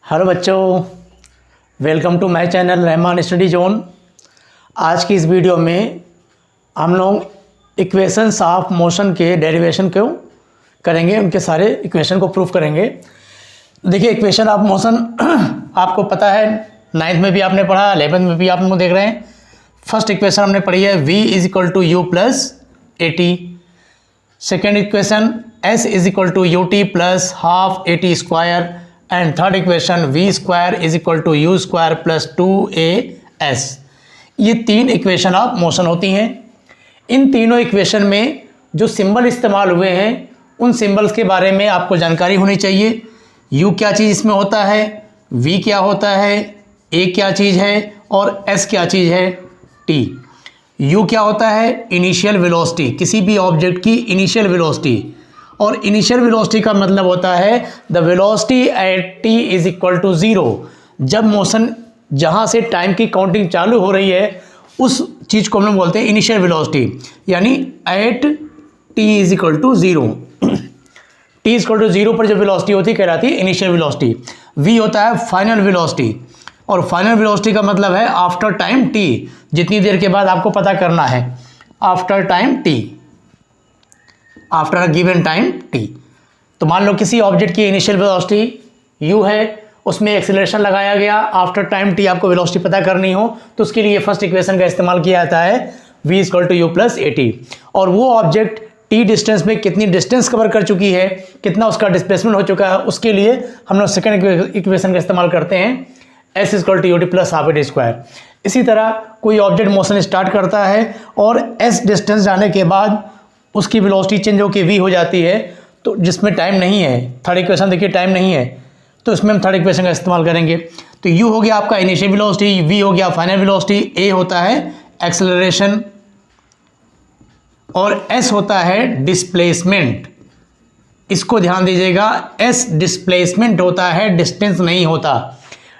Hello बच्चों, welcome to my channel Rahman study zone. आज की इस वीडियो में हम लोग इक्वेशंस ऑफ मोशन के डेरिवेशन को करेंगे, उनके सारे इक्वेशन को प्रूफ करेंगे। देखिए, इक्वेशन ऑफ मोशन आपको पता है, 9th में भी आपने पढ़ा, 11th में भी आप लोग देख रहे हैं। फर्स्ट इक्वेशन हमने पढ़ी है v = u + at। Second equation s = ut + half at²। And third equation v² = u² + 2as। ये तीन इक्वेशन ऑफ मोशन होती हैं। इन तीनों इक्वेशन में जो सिंबल इस्तेमाल हुए हैं उन सिंबल्स के बारे में आपको जानकारी होनी चाहिए। u क्या चीज़ इसमें होता है, v क्या होता है, a क्या चीज़ है और s क्या चीज़ है, t। u क्या होता है, इनिशियल वेलोसिटी, किसी भी ऑब्जेक्ट की इनिशियल वेलोसिटी। और इनिशियल वेलोसिटी का मतलब होता है द वेलोसिटी एट t = 0। जब मोशन जहाँ से टाइम की काउंटिंग चालू हो रही है उस चीज़ को हम लोग बोलते हैं इनिशियल वेलोसिटी, यानी एट t = 0। t = 0 पर जो वेलोसिटी होती है कहलाती है इनिशियल वेलोसिटी। v होता है फाइनल वेलोसिटी, और फाइनल वेलोसिटी का मतलब है आफ्टर टाइम t, जितनी देर के बाद आपको पता करना है, after time t, after a given time t। तो मान लो किसी ऑब्जेक्ट की इनिशियल वेलोसिटी u है, उसमें एक्सीलरेशन लगाया गया, आफ्टर टाइम t आपको वेलोसिटी पता करनी हो तो उसके लिए फर्स्ट इक्वेशन का इस्तेमाल किया जाता है v = u + at। और वो ऑब्जेक्ट t डिस्टेंस में कितनी डिस्टेंस कवर कर चुकी है, कितना उसका डिस्प्लेसमेंट हो चुका है, उसके लिए हम लोग सेकेंड इक्वेशन का इस्तेमाल करते हैं s = ut + हाफ at²। इसी तरह कोई ऑब्जेक्ट मोशन स्टार्ट करता है और s डिस्टेंस जाने के बाद उसकी वेलोसिटी चेंज होकर v हो जाती है, तो जिसमें टाइम नहीं है, थर्ड इक्वेशन देखिए टाइम नहीं है, तो इसमें हम थर्ड इक्वेशन का इस्तेमाल करेंगे। तो u हो गया आपका इनिशियल वेलोसिटी, v हो गया फाइनल वेलोसिटी, a होता है एक्सेलरेशन और s होता है डिस्प्लेसमेंट। इसको ध्यान दीजिएगा, s डिस्प्लेसमेंट होता है, डिस्टेंस नहीं होता।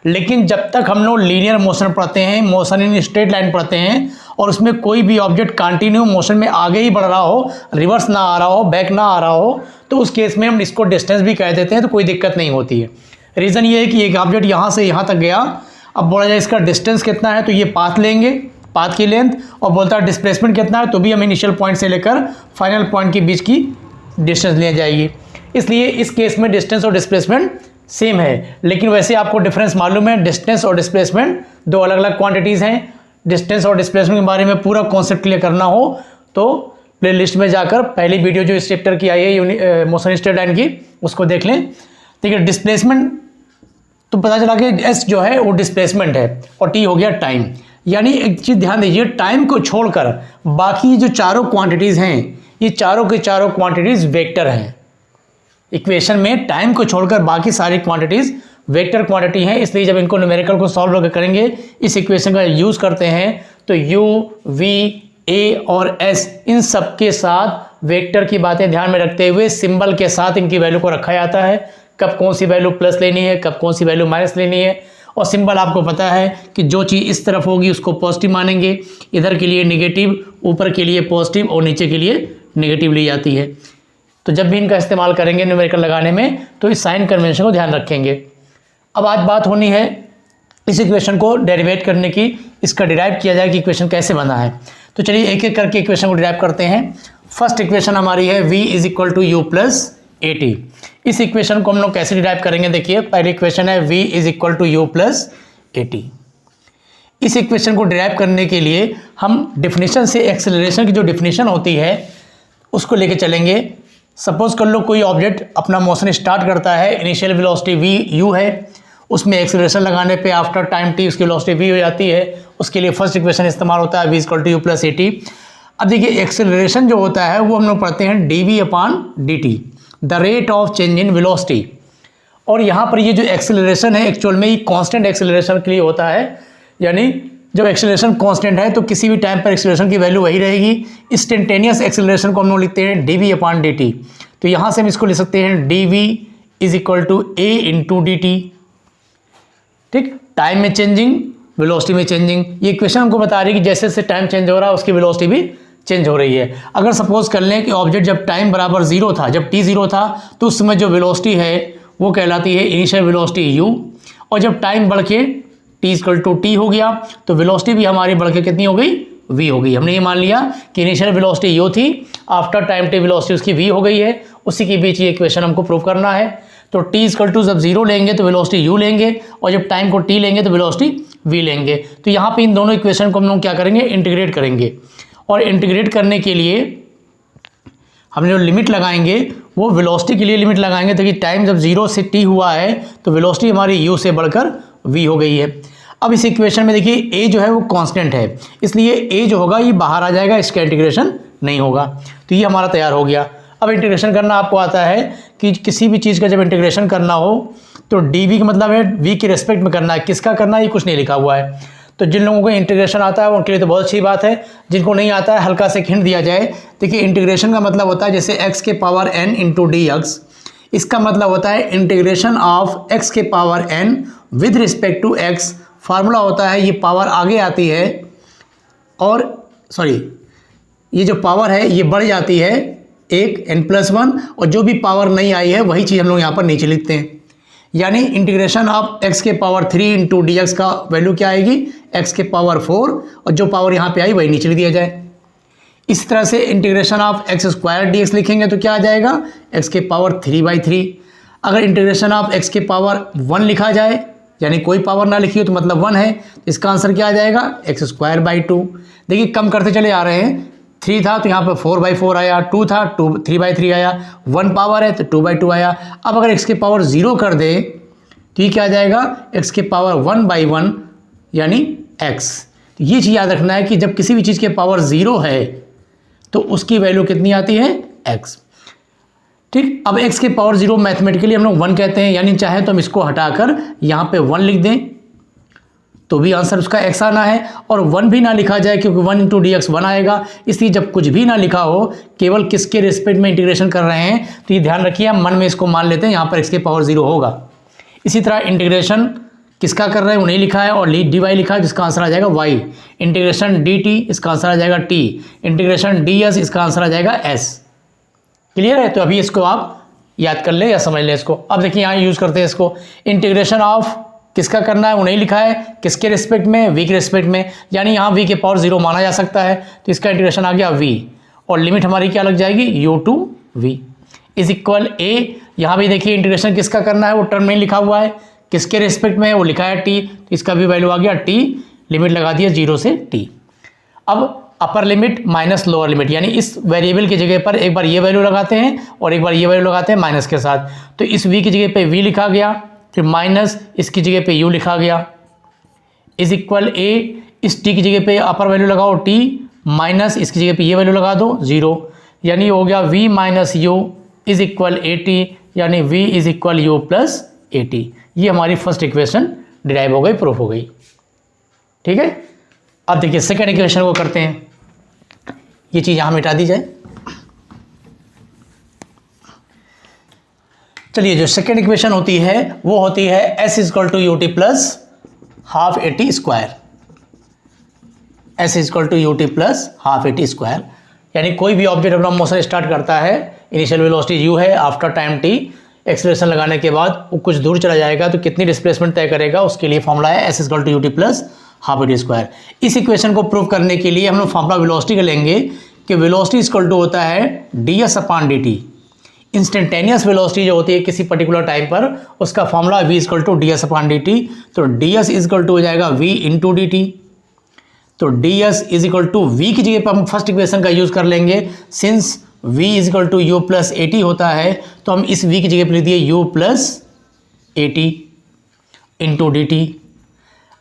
लेकिन जब तक हम लोग लीनियर मोशन पढ़ते हैं, मोशन इन स्ट्रेट लाइन पढ़ते हैं, और उसमें कोई भी ऑब्जेक्ट कंटिन्यू मोशन में आगे ही बढ़ रहा हो, रिवर्स ना आ रहा हो, बैक ना आ रहा हो, तो उस केस में हम इसको डिस्टेंस भी कह देते हैं, तो कोई दिक्कत नहीं होती है। रीज़न ये है कि एक ऑब्जेक्ट यहाँ से यहाँ तक गया, अब बोला जाए इसका डिस्टेंस कितना है, तो ये पाथ लेंगे, पाथ की लेंथ, और बोलता है डिस्प्लेसमेंट कितना है, तो भी हम इनिशियल पॉइंट से लेकर फाइनल पॉइंट के बीच की डिस्टेंस ले जाएगी। इसलिए इस केस में डिस्टेंस और डिस्प्लेसमेंट सेम है। लेकिन वैसे आपको डिफरेंस मालूम है, डिस्टेंस और डिस्प्लेसमेंट दो अलग अलग क्वांटिटीज़ हैं। डिस्टेंस और डिस्प्लेसमेंट के बारे में पूरा कॉन्सेप्ट क्लियर करना हो तो प्लेलिस्ट में जाकर पहली वीडियो जो इस चैप्टर की आई है मोशन स्ट्रेट लाइन की, उसको देख लें। ठीक है, डिस्प्लेसमेंट तो पता चला कि एस जो है वो डिस्प्लेसमेंट है और टी हो गया टाइम। यानी एक चीज़ ध्यान दीजिए, टाइम को छोड़कर बाकी जो चारों क्वांटिटीज़ हैं, ये चारों की चारों क्वांटिटीज़ वेक्टर हैं। इक्वेशन में टाइम को छोड़कर बाकी सारी क्वांटिटीज़ वेक्टर क्वांटिटी हैं। इसलिए जब इनको न्यूमेरिकल को सॉल्व करेंगे, इस इक्वेशन का यूज़ करते हैं, तो u, v, a और s इन सब के साथ वेक्टर की बातें ध्यान में रखते हुए सिंबल के साथ इनकी वैल्यू को रखा जाता है। कब कौन सी वैल्यू प्लस लेनी है, कब कौन सी वैल्यू माइनस लेनी है। और सिंबल आपको पता है कि जो चीज़ इस तरफ होगी उसको पॉजिटिव मानेंगे, इधर के लिए निगेटिव, ऊपर के लिए पॉजिटिव और नीचे के लिए निगेटिव ली जाती है। तो जब भी इनका इस्तेमाल करेंगे न्यूमेरिकल लगाने में तो इस साइन कन्वेंशन को ध्यान रखेंगे। अब आज बात होनी है इस इक्वेशन को डेरिवेट करने की, इसका डिराइव किया जाए कि इक्वेशन कैसे बना है। तो चलिए एक एक करके इक्वेशन को डिराइव करते हैं। फर्स्ट इक्वेशन हमारी है v = u + at। इस इक्वेशन को हम लोग कैसे डिराइव करेंगे, देखिए पहली इक्वेशन है v = u + at। इस इक्वेशन को डिराइव करने के लिए हम डिफिनीशन से एक्सेलरेशन की जो डिफिनीशन होती है उसको लेके चलेंगे। सपोज कर लो कोई ऑब्जेक्ट अपना मोशन स्टार्ट करता है, इनिशियल वेलोसिटी v u है, उसमें एक्सेलरेशन लगाने पे आफ्टर टाइम t उसकी वेलोसिटी v हो जाती है। उसके लिए फर्स्ट इक्वेशन इस्तेमाल होता है v = u + at। अब देखिए एक्सेलरेशन जो होता है वो हम लोग पढ़ते हैं dv/dt, the rate of change in velocity. और यहाँ पर ये जो एक्सेलरेशन है एक्चुअल में ये कांस्टेंट एक्सेलरेशन के लिए होता है, यानी जब एक्सेलरेशन कांस्टेंट है तो किसी भी टाइम पर एक्सेलरेशन की वैल्यू वही रहेगी। इंस्टेंटेनियस एक्सेलरेशन को हम लोग लिखते हैं dv/dt। तो यहाँ से हम इसको लिख सकते हैं dv = a × dt। ठीक, टाइम में चेंजिंग, वेलोसिटी में चेंजिंग। ये इक्वेशन हमको बता रही है कि जैसे जैसे टाइम चेंज हो रहा है उसकी वेलोसिटी भी चेंज हो रही है। अगर सपोज कर लें कि ऑब्जेक्ट जब टाइम बराबर 0 था, जब t 0 था, तो उस समय जो वेलोसिटी है वो कहलाती है इनिशियल वेलोसिटी u, और जब टाइम बढ़ के t इक्वल टू टी हो गया तो वेलोसिटी भी हमारी बढ़ के कितनी हो गई, v हो गई। हमने ये मान लिया कि इनिशियल वेलोसिटी u थी, आफ्टर टाइम t वेलोसिटी उसकी v हो गई है, उसी के बीच ये इक्वेशन हमको प्रूव करना है। तो t इक्वल टू जब 0 लेंगे तो वेलोसिटी u लेंगे, और जब टाइम को t लेंगे तो वेलोसिटी v लेंगे। तो यहाँ पे इन दोनों इक्वेशन को हम लोग क्या करेंगे, इंटीग्रेट करेंगे। और इंटीग्रेट करने के लिए हम जो लिमिट लगाएंगे वो वेलोसिटी के लिए लिमिट लगाएंगे, ताकि टाइम जब 0 से t हुआ है तो वेलोसिटी हमारी u से बढ़कर v हो गई है। अब इस इक्वेशन में देखिए a जो है वो कांस्टेंट है, इसलिए a जो होगा ये बाहर आ जाएगा, इसका इंटीग्रेशन नहीं होगा। तो ये हमारा तैयार हो गया। अब इंटीग्रेशन करना आपको आता है कि किसी भी चीज़ का जब इंटीग्रेशन करना हो तो dv का मतलब है v के रेस्पेक्ट में करना है। किसका करना है ये कुछ नहीं लिखा हुआ है। तो जिन लोगों को इंटीग्रेशन आता है उनके लिए तो बहुत अच्छी बात है, जिनको नहीं आता है हल्का से हिंट दिया जाए। देखिए इंटीग्रेशन का मतलब होता है जैसे x के power n into d x, इसका मतलब होता है इंटीग्रेशन ऑफ x के power n with respect to x। Formula होता है ये पावर आगे आती है और ये जो पावर है ये बढ़ जाती है एक n+1, और जो भी पावर नहीं आई है वही चीज़ हम लोग यहाँ पर नीचे लिखते हैं। यानी इंटीग्रेशन ऑफ x के पावर 3 इंटू डी एक्स का वैल्यू क्या आएगी, x के पावर 4, और जो पावर यहाँ पे आई वही नीचे लिख दिया जाए। इस तरह से integration of x square D x लिखेंगे तो क्या आ जाएगा, x के पावर 3/3। अगर इंटीग्रेशन ऑफ x के पावर 1 लिखा जाए, यानी कोई पावर ना लिखी हो तो मतलब 1 है, इसका आंसर क्या आ जाएगा, x²/2। देखिए कम करते चले आ रहे हैं, 3 था तो यहाँ पर 4/4 आया, 2 था 3/3 आया, 1 पावर है तो 2/2 आया। अब अगर x के पावर 0 कर दे तो ये क्या आ जाएगा, x के पावर 1/1 यानी x। तो ये चीज़ याद रखना है कि जब किसी भी चीज़ के पावर 0 है तो उसकी वैल्यू कितनी आती है, x। ठीक, अब x के पावर 0 मैथमेटिकली हम लोग 1 कहते हैं, यानी चाहे तो हम इसको हटाकर यहाँ पे 1 लिख दें तो भी आंसर उसका x आना है, और 1 भी ना लिखा जाए क्योंकि 1 इंटू डी एक्स 1 आएगा। इसलिए जब कुछ भी ना लिखा हो, केवल किसके रिस्पेक्ट में इंटीग्रेशन कर रहे हैं, तो ये ध्यान रखिए हम मन में इसको मान लेते हैं यहाँ पर x के पावर 0 होगा। इसी तरह इंटीग्रेशन किसका कर रहे हैं वो नहीं लिखा है, और dy लिखा है जिसका आंसर आ जाएगा y। इंटीग्रेशन dt इसका आंसर आ जाएगा t। इंटीग्रेशन ds इसका आंसर आ जाएगा s। क्लियर है। तो अभी इसको आप याद कर ले या समझ ले इसको। अब देखिए यहाँ यूज़ करते हैं इसको, इंटीग्रेशन ऑफ किसका करना है वो नहीं लिखा है, किसके रिस्पेक्ट में, v के रिस्पेक्ट में, यानी यहाँ v के पावर 0 माना जा सकता है तो इसका इंटीग्रेशन आ गया v, और लिमिट हमारी क्या लग जाएगी, u to v is equal a। यहाँ भी देखिए इंटीग्रेशन किसका करना है वो टर्म नहीं लिखा हुआ है, किसके रिस्पेक्ट में है वो लिखा है t, तो इसका भी वैल्यू आ गया t, लिमिट लगा दिया 0 से t। अब अपर लिमिट माइनस लोअर लिमिट, यानी इस वेरिएबल की जगह पर एक बार ये वैल्यू लगाते हैं और एक बार ये वैल्यू लगाते हैं माइनस के साथ। तो इस v की जगह पे v लिखा गया, फिर माइनस इसकी जगह पे u लिखा गया, इज इक्वल a। इस t की जगह पे अपर वैल्यू लगाओ t, माइनस इसकी जगह पे ये वैल्यू लगा दो 0, यानी हो गया v minus u is equal at, यानी v is equal u plus at। ये हमारी फर्स्ट इक्वेशन डिराइव हो गई, प्रूफ हो गई। ठीक है। अब देखिए सेकेंड इक्वेशन को करते हैं, ये चीज़ यहाँ मिटा दी जाए। चलिए जो सेकेंड इक्वेशन होती है वो होती है s equal to ut plus half at square. s equal to ut plus half at square, यानी कोई भी ऑब्जेक्ट अपना मोशन स्टार्ट करता है, इनिशियल वेलोसिटी u है, आफ्टर टाइम t एक्सेलरेशन लगाने के बाद वो कुछ दूर चला जाएगा तो कितनी डिस्प्लेसमेंट तय करेगा, उसके लिए फॉर्मूला है s equal to ut plus half at square. इस इक्वेशन को प्रूव करने के लिए हम लोग फॉर्मूला वेलोसिटी का लेंगे कि वेलोसिटी इक्वल टू होता है ds/dt। इंस्टेंटेनियस वेलोसिटी जो होती है किसी पर्टिकुलर टाइम पर, उसका formula v equal to ds/dt। तो ds इक्वल टू हो जाएगा v इंटू डी टी। तो ds is equal to v की जगह पर हम फर्स्ट इक्वेशन का यूज़ कर लेंगे, since v is equal to u plus at होता है तो हम इस v की जगह पर लिख दिए u plus at into d T.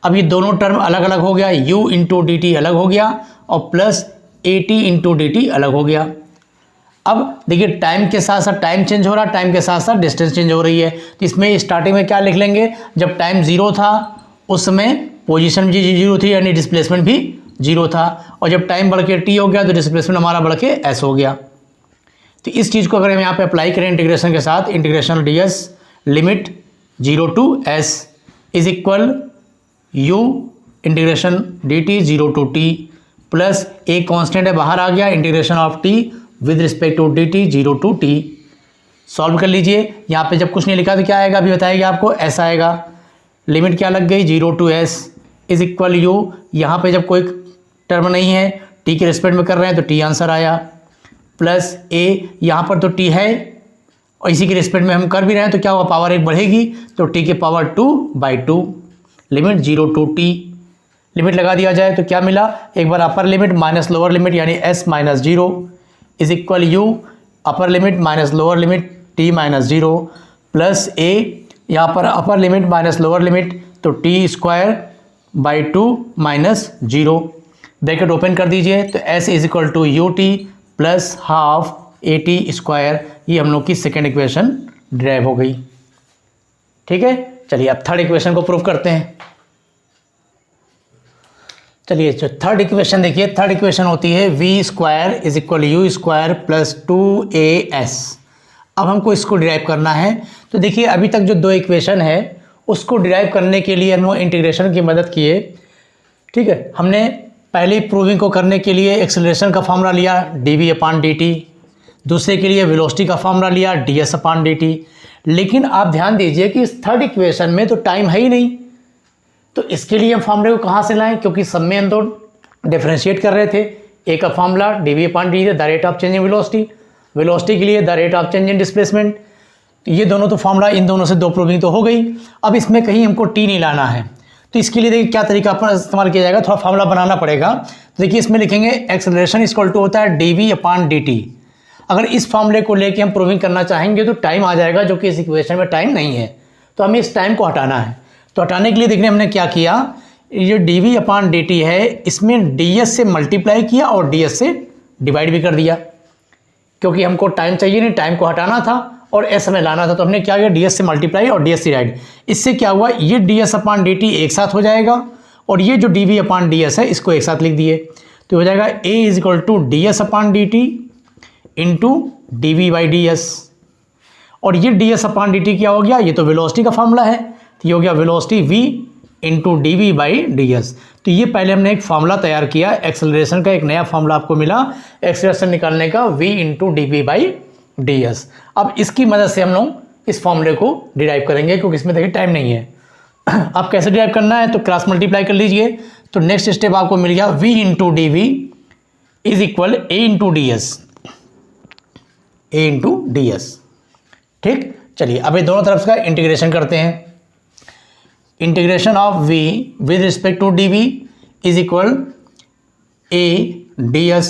अब ये दोनों टर्म अलग अलग हो गया, u इंटू डी टी अलग हो गया और plus at into d T अलग हो गया। अब देखिए टाइम के साथ साथ टाइम चेंज हो रहा है, टाइम के साथ साथ डिस्टेंस चेंज हो रही है। तो इसमें स्टार्टिंग में क्या लिख लेंगे, जब टाइम 0 था उस समय पोजीशन भी 0 थी, यानी डिस्प्लेसमेंट भी 0 था, और जब टाइम बढ़ के t हो गया तो डिस्प्लेसमेंट हमारा बढ़ के s हो गया। तो इस चीज़ को अगर हम यहाँ पे अप्लाई करें इंटीग्रेशन के साथ, integration ds limit 0 to s is equal u integration dt 0 to t plus एक कांस्टेंट है बाहर आ गया, integration of t with respect to dt 0 to t। Solve कर लीजिए। यहाँ पे जब कुछ नहीं लिखा तो क्या आएगा, अभी बताएगा आपको, ऐसा आएगा लिमिट क्या लग गई, 0 to s is equal you, यहाँ पे जब कोई टर्म नहीं है t के रिस्पेक्ट में कर रहे हैं तो t आंसर आया, प्लस a, यहाँ पर तो t है और इसी के रिस्पेक्ट में हम कर भी रहे हैं तो क्या होगा, पावर 1 बढ़ेगी तो t के power 2/2, limit 0 to t, limit लगा दिया जाए तो क्या मिला, एक बार upper limit minus lower limit यानी s minus 0 is equal u, upper limit minus lower limit t minus 0 plus a, यहाँ पर upper limit minus lower limit तो t²/2 माइनस 0, ब्रैकेट ओपन कर दीजिए तो s is equal to u t plus half AT², ये हम लोग की सेकेंड इक्वेशन ड्राइव हो गई। ठीक है, चलिए अब थर्ड इक्वेशन को प्रूव करते हैं। चलिए जो थर्ड इक्वेशन देखिए, थर्ड इक्वेशन होती है v² is equal u² plus 2as। अब हमको इसको डिराइव करना है, तो देखिए अभी तक जो दो इक्वेशन है उसको डिराइव करने के लिए हम लोग इंटीग्रेशन की मदद किए। ठीक है, हमने पहली प्रूविंग को करने के लिए एक्सेलरेशन का फॉर्मूला लिया dv/dt, दूसरे के लिए वेलोसिटी का फॉर्मूला लिया ds/dt। लेकिन आप ध्यान दीजिए कि इस थर्ड इक्वेशन में तो टाइम है ही नहीं, तो इसके लिए हम फॉर्मूले को कहाँ से लाएं, क्योंकि सब में हम तो डिफ्रेंशिएट कर रहे थे। एक का formula dv/dt the rate of change in velocity, velocity के लिए the rate of change in displacement, ये दोनों तो फॉर्मूला, इन दोनों से दो प्रूविंग तो हो गई। अब इसमें कहीं हमको टी नहीं लाना है, तो इसके लिए देखिए क्या तरीका अपना इस्तेमाल किया जाएगा, थोड़ा फॉर्मूला बनाना पड़ेगा। तो देखिए इसमें लिखेंगे एक्सेलरेशन इक्वल टू होता है dv/dt। अगर इस फॉर्मूले को लेके हम प्रूविंग करना चाहेंगे तो टाइम आ जाएगा, जो कि इस इक्वेशन में टाइम नहीं है, तो हमें इस टाइम को हटाना है। तो हटाने के लिए देखने हमने क्या किया, ये dv/dt है, इसमें ds से मल्टीप्लाई किया और ds से डिवाइड भी कर दिया, क्योंकि हमको टाइम चाहिए नहीं, टाइम को हटाना था और s हमें लाना था, तो हमने क्या किया, ds से मल्टीप्लाई और ds से डिवाइड। इससे क्या हुआ, ये ds/dt एक साथ हो जाएगा और ये जो dv/ds है इसको एक साथ लिख दिए, तो हो जाएगा a is equal to ds/dt into dv/ds। और ये ds/dt क्या हो गया, ये तो वेलोसिटी का फॉर्मूला है, तो ये हो गया वेलोसिटी v इंटू dv/ds। तो ये पहले हमने एक फार्मूला तैयार किया, एक्सेलरेशन का एक नया फार्मूला आपको मिला एक्सेलरेशन निकालने का, v इंटू dv/ds। अब इसकी मदद से हम लोग इस फॉर्मूले को डिराइव करेंगे, क्योंकि इसमें देखिए टाइम नहीं है। अब कैसे डिराइव करना है, तो क्रॉस मल्टीप्लाई कर लीजिए, तो नेक्स्ट स्टेप आपको मिल गया v into dv is equal a into ds। ठीक, चलिए अब ये दोनों तरफ का इंटीग्रेशन करते हैं। Integration of v with respect to dv is equal a ds।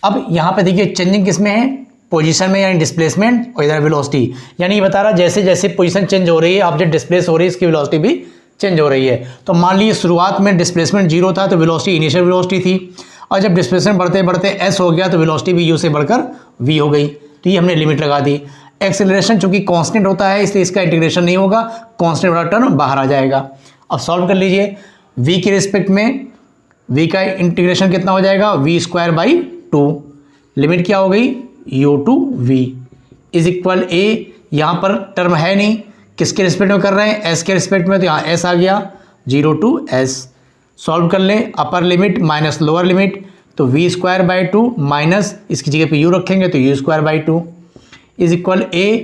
अब यहाँ पे देखिए चेंजिंग किस में है, पोजीशन में, यानी डिस्प्लेसमेंट, और इधर वेलोसिटी, यानी ये बता रहा जैसे जैसे पोजीशन चेंज हो रही है, ऑब्जेक्ट डिस्प्लेस हो रही है, इसकी वेलोसिटी भी चेंज हो रही है। तो मान लीजिए शुरुआत में डिस्प्लेसमेंट 0 था तो वेलोसिटी इनिशियल वेलोसिटी थी, और जब डिस्प्लेसमेंट बढ़ते बढ़ते s हो गया तो वेलोसिटी भी u से बढ़कर v हो गई, तो ये हमने लिमिट लगा दी। एक्सेलरेशन चूंकि कांस्टेंट होता है इसलिए इसका इंटीग्रेशन नहीं होगा, कांस्टेंट वाला टर्म बाहर आ जाएगा। अब सॉल्व कर लीजिए, v के रिस्पेक्ट में v का इंटीग्रेशन कितना हो जाएगा, v²/2, लिमिट क्या हो गई, u to v is equal a, यहाँ पर टर्म है नहीं, किसके रिस्पेक्ट में कर रहे हैं, s के रिस्पेक्ट में, तो यहाँ s आ गया 0 to s। सॉल्व कर लें, अपर लिमिट माइनस लोअर लिमिट, तो v²/2 माइनस इसकी जगह पे u रखेंगे तो u²/2 is equal a,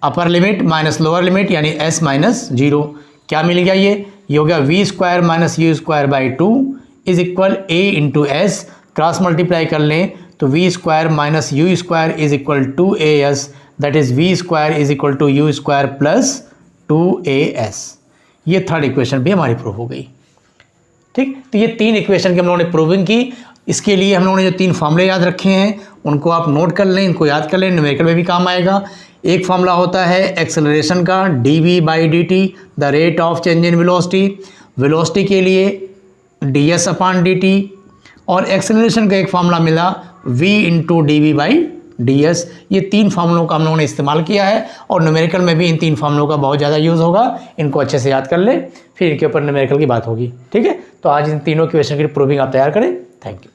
upper limit minus lower limit यानी s माइनस 0, क्या मिल गया, ये हो गया v² minus u²/2 is equal a into s। Cross multiply कर लें तो v² minus u² is equal 2as, that is v² is equal to u² plus 2as। ये थर्ड इक्वेशन भी हमारी प्रूव हो गई। ठीक, तो ये तीन इक्वेशन की हम लोगों ने प्रूविंग की। इसके लिए हम लोगों ने जो तीन फॉर्मूले याद रखे हैं उनको आप नोट कर लें, इनको याद कर लें, न्यूमेरिकल में भी काम आएगा। एक फॉर्मूला होता है एक्सेलरेशन का dv/dt the rate of change in velocity, velocity के लिए ds/dt, और एक्सेलरेशन का एक फॉर्मूला मिला v इंटू dv/ds। ये तीन फार्मूलों का हम लोगों ने इस्तेमाल किया है और न्यूमेरिकल में भी इन तीन फार्मूलों का बहुत ज़्यादा यूज़ होगा। इनको अच्छे से याद कर लें, फिर इनके ऊपर न्यूमेरिकल की बात होगी। ठीक है, तो आज इन तीनों इक्वेशन की प्रूविंग आप तैयार करें। Thank you.